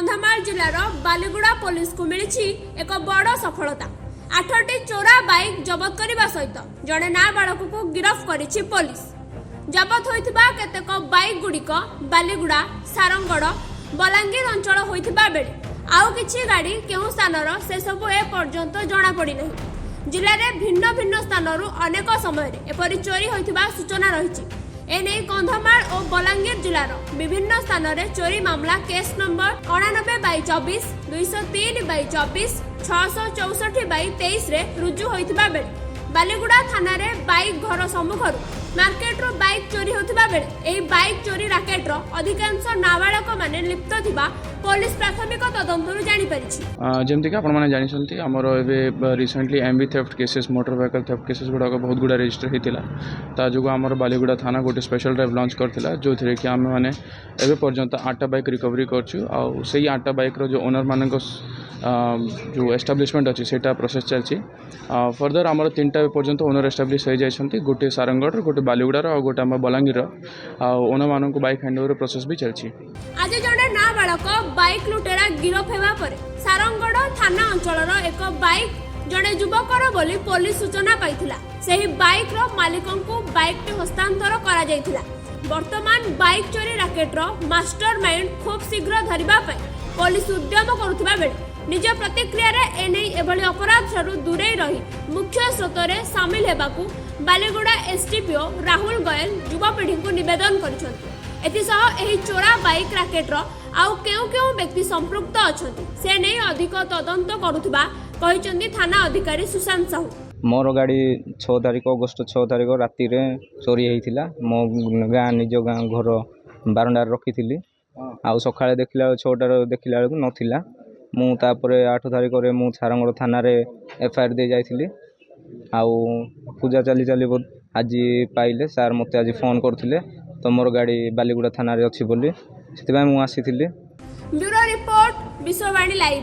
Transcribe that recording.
Kandhamal जिलार Baliguda police को मिली एक बड़ सफलता। 8टी चोरा बाइक जबत करने सहित जड़े नाबालक को गिरफ्त करिछि पुलिस। जबत होइथिबा केतेक बाइक गुड़िक बालीगुड़ा सारंगड़ बलांगीर अंचल होइथिबा बेले आउ किछि गाड़ी केउ स्थानर से सबु ए पर्यंत जना पड़ी नहीं। जिले में भिन्न भिन्न स्थानरू अनेक समय एपरी चोरी होइथिबा सूचना रहिछि। एने कंधमाल और बलांगीर जिलार विभिन्न स्थान रे चोरी मामला केस नंबर 89/24, 203/24, 664/23 रे रुजु होइथिबा बेले बालीगुड़ा थाना रे बाइक घर सम्मुखर मार्केट रो बाइक चोरी होथिबा बेले एही बाइक चोरी राकेट रो अधिकांश नाबालक माने लिप्त थिबा पुलिस प्राथमिक तदंतरु जानि परिछि। जेमति कि आपण माने जानि सन्ति हमर एबे recently MV theft cases motor vehicle theft cases गुडा बहुत गुडा रजिस्टर हेतिला ता जोग हमर बालीगुड़ा थाना गोटे स्पेशल ड्राइव लॉन्च करथिला जो थिरे कि हम माने एबे पर्यंत 8टा बाइक रिकवरी करछु आ सेही 8टा बाइक रो जो ओनर मानक जो एस्टाब्लिशमेंट अच्छी से प्रोसेस चलती। फर्दर आमर 3टा पर्यंत ओनर एस्टाब्लिश हो जाती गोटे सारंगढ़ गोटे बालीगुड़ार और गोटे आम बलांगीर ओनर मान बाइक हैंडओवर प्रोसेस भी चलती। आज जड़े नाबालक बाइक लुटेरा गिरफ होगा पर सारंगढ़ थाना अंचल एक बाइक जड़े युवकर बोली पुलिस सूचना पाइथिला। सेही बाइक रो मालिकों को बाइक टे हस्तांतर करा जाइथिला। वर्तमान बाइक चोरी राकेट रो मास्टरमाइंड खूब शीघ्र धरिबा पई पुलिस उद्यम करुथिबा बेले निज प्रतिक्रिया रे एने एभली अपराध ठारू दूरे रही मुख्य स्रोतरे सामिल हेबाकू बालीगुड़ा एसटीपीओ राहुल गोयल युवपीढ़ी को निवेदन करिसथि। एथिसह एही चोरा बाइक राकेट रो आउ केउ केउ व्यक्ति संपृक्त अछथि से नै अधिक तदंत करुथिबा कहिसथि थाना अधिकारी सुशांत साहू। मोर गाड़ी 6 तारिख अगस्त 6 तारिख राति रे चोरी हेइथिला। मो गाँ निज गाँ घर बारंडार रखिथिली आउ सकाळे देखिला 6टार देखिला बेलू नथिला। मु तापरे 8 तारिख रे मु सारंगड़ थाना रे एफआईआर दे जाइथिली आउ पूजा चली चली आज पाइले सार मते आज फोन करथिले तो मोर गाड़ी बालीगुड़ा थाना रे अछि बोली सेति मु आसीथिली। Bureau report Vishwavani live.